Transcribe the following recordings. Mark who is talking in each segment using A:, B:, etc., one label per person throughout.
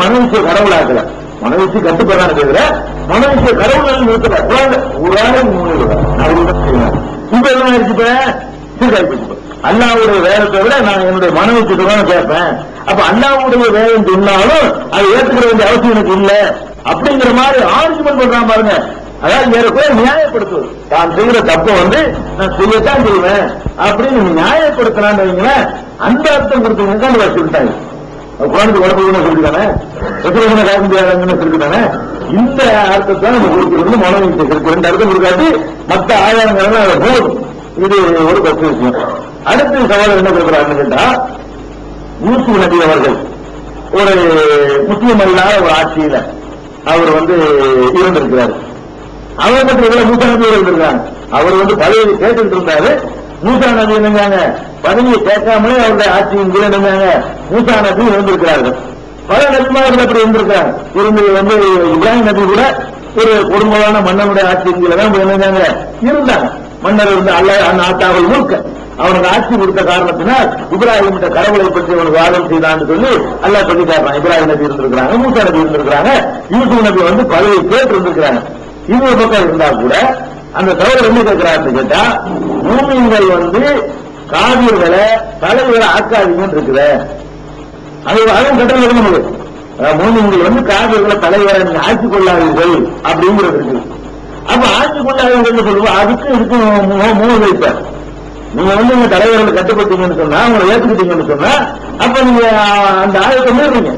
A: மனவிஷய கடவுளாக்கல, மனவிஷய கட்டுப்படுறாங்க தவிர மனவிஷய கடவுள் நிறுத்தல. ஒரு ஆள் 3 செய்யலாம். இப்ப என்ன ஆயிடுச்சு, சீர்காழி அல்லாவுடைய வேதத்தை விட நான் என்னுடைய மனவிஷயத்தை தான் கேட்பேன். அப்ப அல்லாவுடைய வேதம் சொன்னாலும் அதை ஏற்றுக்கிற வேண்டிய அவசியம் எனக்கு இல்லை அப்படிங்கிற மாதிரி ஆர்குமெண்ட் பண்றான் பாருங்க. அதாவது ஏற்கனவே நியாயப்படுத்துவது, தான் செய்கிற தப்ப நான் செய்யத்தான் செய்வேன் அப்படின்னு நியாயப்படுத்தினான்னு வைங்களேன். அந்த அர்த்தம் கொடுத்தீங்கன்னா சொல்லிட்டாங்க. குழந்தை உடம்புன்னு சொல்லிட்டானே, எத்தனை காக்க முடியாதுன்னு சொல்லிட்டானே. இந்த அர்த்தத்தை நம்ம கொடுக்கிறது மனோவிக்கு 2 அர்த்தம் கொடுக்காது, மற்ற ஆதாரங்கள் போதும். இது ஒரு பத்து விஷயம். அடுத்த சவால் என்ன கொடுக்குறாருன்னு கேட்டா, யூசுப் நபி அவர்கள் ஒரு முஸ்லீம் அல்லாத ஒரு ஆட்சியில அவர் இருந்திருக்கிறார். அவர் மட்டும் இவ்வளவு மூசா நபி இருந்திருக்காங்க. அவர் பதவியை கேட்டுட்டு இருந்தாரு. மூசா நபி என்னங்க பதவியை கேட்காமலே அவருடைய ஆட்சியின் கீழே என்னங்க மூசா நபி இருந்திருக்கிறார்கள். பல நபிமார்கள் அப்படி இருந்திருக்காங்க. இருந்து இப்ராஹிம் நபி கூட ஒரு கொடுமையான மன்னனுடைய ஆட்சியின் கீழே தான் என்னங்க இருந்தாங்க. மன்னர் அல்ல ஆத்தாவல் முழுக்க அவனுக்கு ஆட்சி கொடுத்த காரணத்தினால் இப்ராஹிம் கடவுளை பற்றி அவனுக்கு வாதம் செய்தான்னு சொல்லி அல்லா சொல்லி காட்டுறான். இப்ராஹிம் நபி இருந்திருக்கிறாங்க, மூசா நபி இருந்திருக்கிறாங்க, யூசுப் நபி பதவியை கேட்டு இருந்திருக்கிறாங்க. இது ஒரு பக்கம் இருந்தா கூட அந்த சகோதரர் என்ன கேட்கிறாருன்னு கேட்டா, மூமின்கள் காவியர்களை தலைவரை ஆக்காதீங்கன்னு இருக்குது. அதுவும் கட்டளை நமக்கு மூமின்கள் காவியர்களை தலைவரை நீங்க ஆட்சி கொள்ளாதீர்கள் அப்படிங்கிறது இருக்கு. அப்ப ஆட்சி கொள்ளாதீர்கள் சொல்லுவோம். அதுக்கு இதுக்கும் 3 வைப்பார். நீங்க உங்க தலைவர்களை கட்டுப்பட்டீங்கன்னு சொன்னா, உங்களை ஏற்றுக்கிட்டீங்கன்னு சொன்னா, அப்ப நீங்க அந்த ஆயத்தை மீறுறீங்க.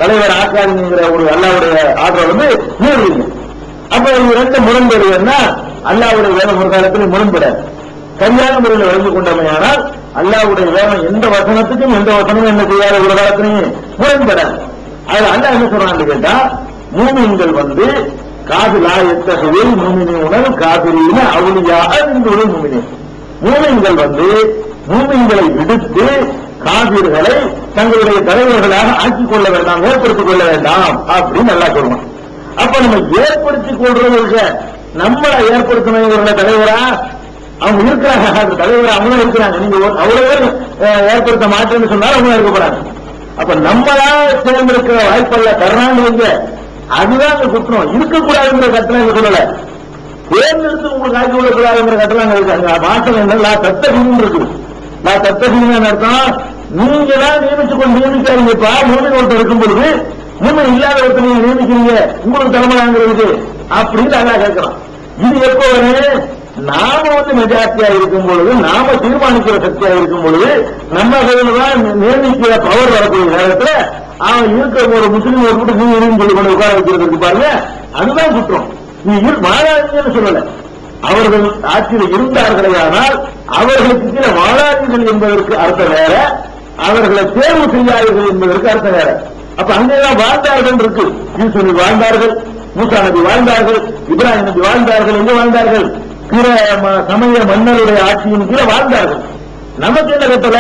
A: தலைவர் ஆக்காதீங்கிற ஒரு அல்லாவுடைய ஆர்டர் மீறுறீங்க. அப்ப இது 2 முரண்படுவதுன்னா அல்லாவுடைய வேதம் ஒரு காலத்திலும் முரண்படாது. சரியான முறையில் வழங்கி கொண்டமையானால் அல்லாவுடைய வேதம் எந்த வசனத்துக்கும் எந்த வசனமும் என்ன செய்யாத ஒரு காலத்திலையும் முரண்படாது. அது அல்லாஹ் என்ன சொல்றான்னு கேட்டா, மூமின்கள் காதிலா எத்தகையில் மூமினுடன் காதிரின அவுலியாக இருந்து மூமினே. மூமின்கள் மூமின்களை விடுத்து காதிர்களை தங்களுடைய தலைவர்களாக ஆக்கிக் கொள்ள வேண்டாம், ஏற்படுத்திக் கொள்ள வேண்டாம் அப்படின்னு நல்லா சொல்லுவோம். அப்ப நம்ம ஏற்படுத்திக் கொள்றவங்க நம்மளை ஏற்படுத்தினவங்களோட தலைவரா அவங்க இருக்கிறாங்க. தலைவரா அவங்களும் இருக்கிறாங்க. நீங்க அவ்வளவு பேர் ஏற்படுத்த மாட்டேன்னு சொன்னாலும் அவங்க இருக்க போறாங்க. அப்ப நம்மளா சேர்ந்திருக்கிற வாய்ப்பல்ல தர்றாங்க. அதுதான் அந்த குற்றம். இருக்கக்கூடாதுங்கிற கட்டளை சொல்லல, தேர்ந்தெடுத்து உங்களுக்கு ஆக்கி விடக்கூடாதுங்கிற கட்டளை இருக்காங்க. மாற்றம் என்ன, லா தத்தகீன்னு இருக்கு. லா தத்தகீன்னு அர்த்தம், நீங்க தான் நியமிக்காதீங்கப்பா. மூமின் ஒருத்தர் இருக்கும் பொழுது மூமின் இல்லாத ஒருத்தர் நீங்க நியமிக்கிறீங்க உங்களுக்கு தலைமையாங்கிறதுக்கு அப்படின்னு அல்லா கேட்கலாம். இது எப்போ நாம மெஜாரிட்டியா இருக்கும் பொழுது, நாம தீர்மானிக்கிற சக்தியா இருக்கும் பொழுது, நம்ம கையில தான் நியமிக்கிற பவர் வரக்கூடிய நேரத்தில் அவன் இருக்க ஒரு முஸ்லீம் ஒரு கூட்டம் நீங்க சொல்லி கொண்டு உட்கார வைக்கிறதுக்கு பாருங்க, அதுதான் குற்றம். நீ வாழாதீங்கன்னு சொல்லல, அவர்கள் ஆட்சியில் இருந்தார்களே, ஆனால் அவர்களுக்கு கீழே வாழாதீர்கள் என்பதற்கு அர்த்தம் வேற, அவர்களை தேர்வு செய்யாதீர்கள் என்பதற்கு அர்த்தம் வேற. அப்ப அங்கேதான் வாழ்ந்தார்கள் இருக்கு. யூசுப் வாழ்ந்தார்கள், மூசா நபி வாழ்ந்தார்கள், இப்ராஹிம் நபி வாழ்ந்தார்கள். எங்க வாழ்ந்தார்கள்? பிற சமய மன்னருடைய ஆட்சியின் கீழே வாழ்ந்தார்கள். நமக்கு என்ன கட்டல,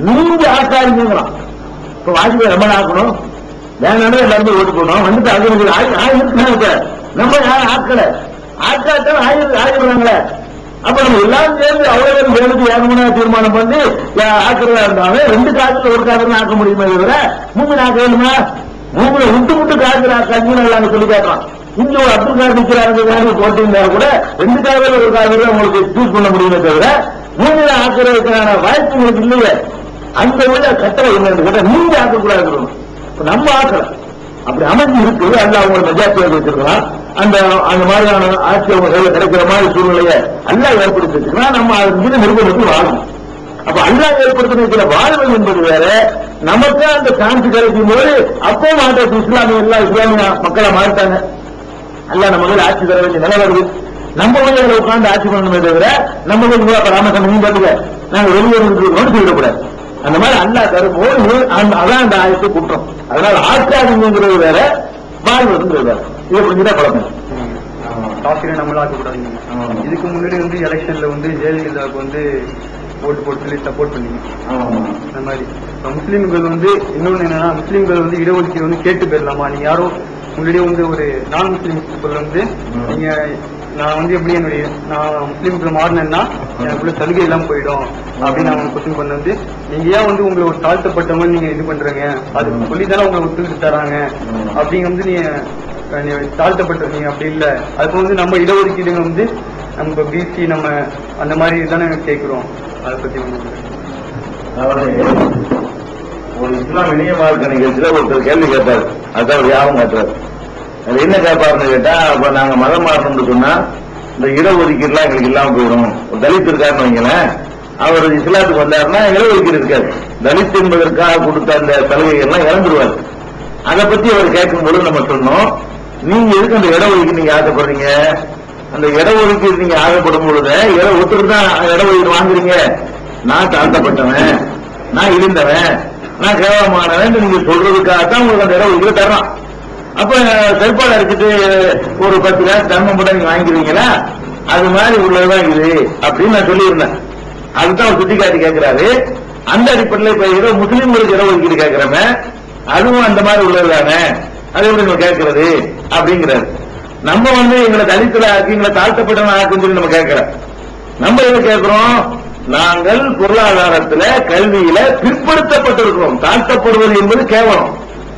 A: நீங்க ஆக்காதீங்களாம். இப்ப வாஜ்பாய் நம்ம ஆக்கணும், வேணாலும் எல்லாருமே ஓட்டு போடணும். அது நம்ம யாரும் ஆக்கல, ஆக்காத்தான் ஆகிடுறாங்களே. அப்ப நம்ம எல்லாரும் சேர்ந்து அவ்வளவு பேரும் வேணுக்கு ஏகமனா தீர்மானம் பண்ணி ஆக்கிறதா இருந்தாலும் 2 காலத்துல ஒரு காலத்துல ஆக்க முடியுமே தவிர மூணு ஆக்க வேணுமா? மூணு விட்டு காக்கிற ஆக்காங்கன்னு எல்லாம் சொல்லி கேட்கலாம். இங்க ஒரு அப்துல் கார் நிக்கிறாங்க போட்டிருந்தா கூட 2 காலத்துல ஒரு காலத்துல உங்களுக்கு சூஸ் பண்ண முடியுமே தவிர 3 ஆக்குறதுக்கான வாய்ப்பு உங்களுக்கு இல்லையே. அந்த உள்ள கட்டளை என்னன்னு கேட்டா நீங்க ஆக்கக்கூடாது, நம்ம ஆக்கலாம். அப்படி அமைஞ்சு இருக்கு. அல்ல அவங்க மெஜாரிட்டியாக வச்சிருக்கலாம். அந்த மாதிரியான ஆட்சி அவங்க கையில கிடைக்கிற மாதிரி சூழ்நிலையை அல்லா ஏற்படுத்தி வச்சிருக்கலாம். நம்ம அது மீது நிர்பந்தத்தில் வாழணும். அப்ப அல்லா ஏற்படுத்தின வாழ்வது என்பது வேற, நமக்கு அந்த சான்ஸ் கிடைக்கும் போது அப்போ மாற்ற இஸ்லாமிய எல்லா இஸ்லாமிய மக்களை மாறிட்டாங்க. அல்ல நம்ம மேல ஆட்சி தர வேண்டிய நிலை வருது. நம்ம வந்து உட்கார்ந்து ஆட்சி பண்ணணுமே தவிர நம்ம வந்து ராமசம் நீங்க பாத்துக்க நாங்க வெளியே சொல்லிடக்கூடாது. அந்த மாதிரி அல்லா தரும்போது அதான் அந்த ஆயத்தை குற்றம். அதனால ஆட்சியாதுங்கிறது வேற, வாழ்வதுங்கிறது வேற. இதை புரிஞ்சுதான் பழக்கம்.
B: காசிரை நம்மள ஆக்கக்கூடாதுங்க. இதுக்கு முன்னாடி வந்து எலெக்ஷன்ல வந்து ஜெயலலிதாவுக்கு வந்து ஓட்டு போட்டு சொல்லி சப்போர்ட் பண்ணீங்க. அந்த மாதிரி முஸ்லீம்கள் வந்து இன்னொன்னு என்னன்னா, முஸ்லீம்கள் வந்து இடஒதுக்கீடு வந்து கேட்டு போயிடலாமா? நீங்க யாரும் முன்னாடியே வந்து ஒரு நான் முஸ்லீம் பீப்புள் வந்து நீங்க நான் வந்து எப்படி நான் முஸ்லீம்க்கு மாறினேன்னா எனக்குள்ள சலுகை எல்லாம் போயிடும் அப்படின்னு அவங்க கொஸ்டின் பண்ண வந்து நீங்க ஏன் வந்து உங்களை ஒரு தாழ்த்தப்பட்ட மாதிரி நீங்க இது பண்றீங்க அது சொல்லித்தானே உங்களை ஒத்துக்கிட்டு தராங்க அப்படிங்க வந்து நீங்க தாழ்த்தப்பட்ட நீங்க அப்படி இல்லை அதுக்கு வந்து நம்ம இடஒதுக்கீடுங்க வந்து நம்ம பிசி நம்ம அந்த மாதிரி தானே கேட்கிறோம். அதை பத்தி
A: ஒரு இஸ்லாம் இணைய மார்க்க நிகழ்ச்சியில ஒருத்தர் கேள்வி கேட்பாரு. அதான் ஒரு யாபம் காட்டுறாரு. அது என்ன கேட்பாருன்னு கேட்டா, அப்ப நாங்க மதம் மாறணும்னு சொன்னா இந்த இடஒதுக்கீடுலாம் எங்களுக்கு இல்லாம போயிடும். ஒரு தலித் இருக்காருன்னு வைங்களேன், அவர் இஸ்லாத்துக்கு வந்தாருன்னா இடஒதுக்கீடு இருக்காது. தலித் என்பதற்காக கொடுத்த அந்த சலுகைகள்லாம் இழந்துருவாரு. அதை பத்தி அவர் கேட்கும்போது நம்ம சொன்னோம், நீங்க எதுக்கு அந்த இடஒதுக்கீடு நீங்க ஆசைப்படுறீங்க? அந்த இடஒதுக்கீடு நீங்க ஆசைப்படும் பொழுது ஒருத்தர் தான் இடஒதுக்கீடு வாங்குறீங்க. நான் தாழ்த்தப்பட்டவன், நான் இழிந்தவன், நான் கேவலமானவன் நீங்க சொல்றதுக்காகத்தான் உங்களுக்கு அந்த இடஒதுக்கீடு தர்றான். அப்ப செயல்பாடு அடிச்சுட்டு ஒரு 10 ரூபாய் தர்மம் கூட நீங்க வாங்கிக்கிறீங்களா? அது மாதிரி உள்ளதுதான் இது அப்படின்னு நான் சொல்லியிருந்தேன். அதுதான் அவர் சுட்டி காட்டி கேட்கிறாரு. அந்த அடிப்படையில் இப்ப முஸ்லீம்களுக்கு இடஒதுக்கீடு கேட்கிறோமே, அதுவும் அந்த மாதிரி உள்ளதுதானே, அது எப்படி நம்ம கேட்கறது அப்படிங்கிறாரு. நம்ம வந்து எங்களை தலித்துல ஆக்கி எங்களை தாழ்த்தப்பட்டவன் ஆக்குன்னு சொல்லி நம்ம கேட்கிறோம். நம்ம எதை கேட்கிறோம்? நாங்கள் பொருளாதாரத்துல கல்வியில பிற்படுத்தப்பட்டிருக்கிறோம். தாழ்த்தப்படுவது என்பது கேவலம்.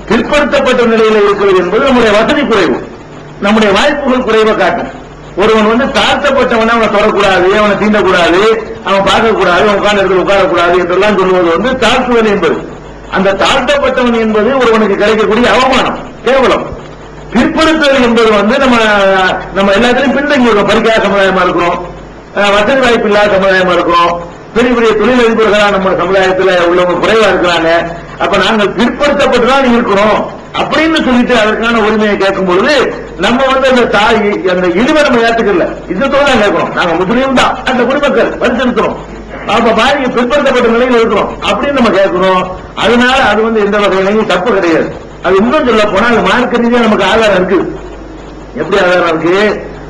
A: பிற்படுத்தப்பட்ட நிலையில இருக்கிறது என்பது நம்முடைய வசதி குறைவு, நம்முடைய வாய்ப்புகள் குறைவை காட்டும். ஒருவன் வந்து தாழ்த்தப்பட்டவனை அவனை தொடக்கூடாது, அவனை தீண்டக்கூடாது, அவன் பார்க்கக்கூடாது, அவன் உட்கார்ந்து இடத்துல உட்காரக்கூடாது என்றெல்லாம் சொல்வது வந்து தாழ்த்துவது என்பது. அந்த தாழ்த்தப்பட்டவன் என்பது ஒருவனுக்கு கிடைக்கக்கூடிய அவமானம், கேவலம். பிற்படுத்துதல் என்பது வந்து நம்ம எல்லாத்திலையும் பின்தங்கி இருக்கோம். படிக்காத சமுதாயமா இருக்கிறோம், வசதி வாய்ப்பு இல்லாத சமுதாயமா இருக்கிறோம், பெரிய பெரிய தொழிலதிபர்களா நம்ம சமுதாயத்தில் உள்ளவங்க குறைவா இருக்கிறாங்க. அப்ப நாங்கள் பிற்படுத்தப்பட்டுதான் இருக்கிறோம் அப்படின்னு சொல்லிட்டு அதற்கான உரிமையை கேட்கும் பொழுது நம்ம வந்து அந்த தாய் அந்த இழிவை நம்ம ஏற்றுக்கல, இதுதான் கேட்கிறோம். நாங்க முஸ்லீம் தான், அந்த குடிமக்கள் வலிச்சிருக்கிறோம், அப்ப பாருங்க பிற்படுத்தப்பட்ட நிலையில் இருக்கிறோம் அப்படின்னு நம்ம கேட்கிறோம். அதனால அது வந்து எந்த வகையிலையும் தப்பு கிடையாது. அது இன்னும் சொல்ல போனா அது மார்க்க ரீதியா நமக்கு ஆதாரம் இருக்கு. எப்படி ஆதாரம் இருக்கு?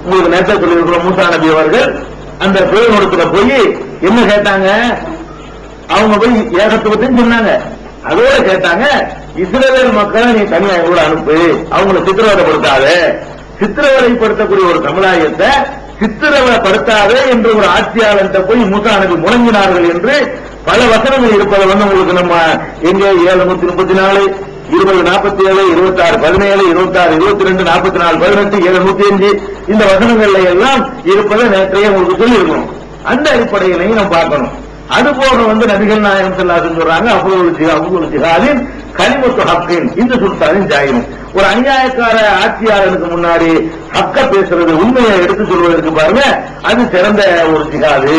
A: உங்களுக்கு நேரத்தை சொல்லியிருக்கிறோம். மூசா நபி அவர்கள் அந்த பேரோடத்துல போய் என்ன கேட்டாங்க? அவங்க போய் ஏகத்துவத்தையும் சொன்னாங்க. அதோட கேட்டாங்க, இஸ்ரவேல் மக்களை நீ தனியா கூட அனுப்பு, அவங்களை சித்திரவதைப்படுத்தாத, சித்திரவதைப்படுத்தக்கூடிய ஒரு சமுதாயத்தை சித்திரவதைப்படுத்தாதே என்று ஒரு ஆட்சியாளர்கிட்ட போய் மூசா நபி முழங்கினார்கள் என்று பல வசனங்கள் இருப்பதை வந்து உங்களுக்கு நம்ம எங்க 734 20 47 26 17 26 22 44 18 705 இந்த வசனங்கள்ல எல்லாம் இருப்பதை நேற்றைய உங்களுக்கு சொல்லியிருக்கணும். அந்த அடிப்படையிலையும் நம்ம பார்க்கணும். அது போக வந்து நபிகள் நாயகம் ஸல்லல்லாஹு சொல்றாங்க, அபுல் ஜிஹாதின் கலிமத்து ஹக்கின் இந்த சுல்தானின் ஜாயிரும். ஒரு அநியாயக்கார ஆட்சியாளருக்கு முன்னாடி ஹக்க பேசுறது, உண்மையை எடுத்து சொல்வதற்கு பாருங்க, அது சிறந்த ஒரு ஜிஹாது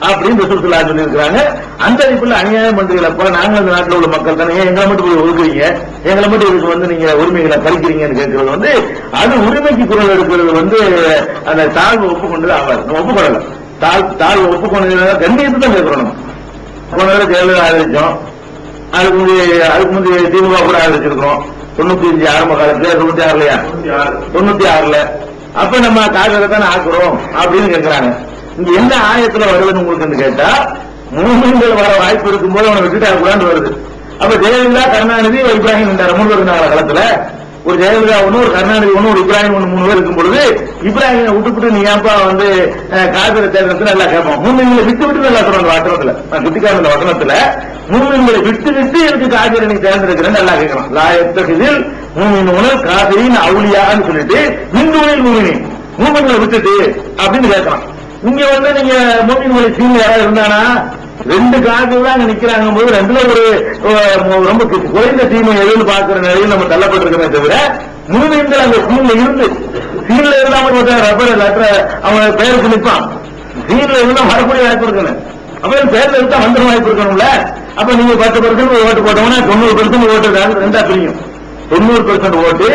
A: அப்படின்னு ரசூல் ஸல்லல்லாஹு அலைஹி சொல்லியிருக்கிறாங்க. அந்த அடிப்படையில் அநியாயம் பண்றீங்களப்ப, நாங்கள் அந்த நாட்டில் உள்ள மக்கள் தானே, எங்களை மட்டும் போய் ஒதுக்குறீங்க, எங்களை மட்டும் இதுக்கு வந்து நீங்க உரிமைகளை பறிக்கிறீங்கன்னு கேட்கறது வந்து அது உரிமைக்கு குரல் எடுக்கிறது வந்து அந்த தாழ்வு ஒப்புக்கொண்டது ஆகாது. நம்ம ஒப்புக்கொள்ளல. தாழ்வு ஒப்புக்கொண்டது கண்ணியத்தை தான் கேட்கிறோம். போன தடவை ஜெயலலிதா ஆதரிச்சோம், அதுக்கு முந்தைய திமுக கூட ஆதரிச்சிருக்கிறோம். 95 ஆரம்ப காலத்துல 96லயா 96ல அப்ப நம்ம காங்கிரஸ் தானே ஆக்குறோம் அப்படின்னு கேட்கிறாங்க. இங்க என்ன ஆயத்துல வருதுன்னு உங்களுக்கு கேட்டா, மூமின்கள் வர வாய்ப்பு இருக்கும் போது அவனை விட்டுட்டு ஆகக்கூடாது வருது. அப்ப ஜெயலலிதா கருணாநிதி இப்ராஹிம் இந்த 3 இருந்தாங்க காலத்துல. ஒரு ஜெயலலிதா ஒண்ணு, ஒரு கருணாநிதி ஒண்ணு, ஒரு இப்ராஹிம் ஒண்ணு, 3 பேர் இருக்கும் பொழுது இப்ராஹிமை விட்டுவிட்டு நீ ஏன்பா வந்து காங்கிரஸ் தேர்தல் நல்லா கேட்போம். மூமின்களை விட்டு நல்லா சொல்றோம். அந்த வசனத்துல நான் சுட்டிக்கார அந்த வசனத்துல மூமின்களை விட்டு எனக்கு காங்கிரஸ் நீ தேர்ந்தெடுக்கிறேன்னு நல்லா கேட்கலாம். லாயத்தில் மூமின் உணர் காசிரின் அவுளியான்னு சொல்லிட்டு மின்னுவனில் மூமின்களை விட்டுட்டு அப்படின்னு கேட்கலாம். இங்க வந்து நீங்க மூமின்களை சீன் யாராவது இருந்தானா 2 கார்கள் தான் அங்க நிக்கிறாங்க போது 2ல ஒரு ரொம்ப குறைந்த தீமை எதுன்னு பாக்குற நிலையில் நம்ம தள்ளப்பட்டிருக்கமே தவிர, மூமின்கள் அந்த சீன்ல இருந்து சீன்ல இல்லாம ரப்பர் லெட்டர் அவங்க பெயருக்கு நிற்பான். சீன்ல இருந்தா வரக்கூடிய வாய்ப்பு இருக்கணும். அப்ப பேர்ல இருந்தா வந்துடும் வாய்ப்பு இருக்கணும்ல. அப்ப நீங்க 10% ஓட்டு போட்டோம்னா 90% ஓட்டு ரெண்டா பிரியும். 90% ஓட்டு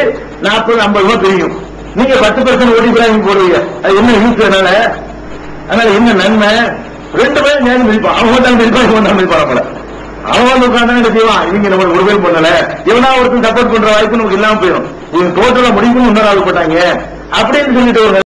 A: 40-50 பிரியும். நீங்க 10% ஓட்டு இப்ராஹிம் போடுவீங்க. அது என்ன யூஸ்? அதனால என்ன நன்மை? 2 பேரும் நேரம் பிரிப்பான். அவன் வந்தாலும் பிரிப்பான், இவன் வந்தாலும் பிரிப்பான். போல அவன் வந்து உட்கார்ந்து செய்வான். இவங்க நம்ம ஒரு பேர் பண்ணல, இவனா ஒருத்தர் சப்போர்ட் பண்ற வாய்ப்பு நமக்கு இல்லாம போயிடும். இவங்க டோட்டலா முடிக்கும் இன்னொரு ஆள் போட்டாங்க அப்படின்னு சொல்லிட்டு ஒரு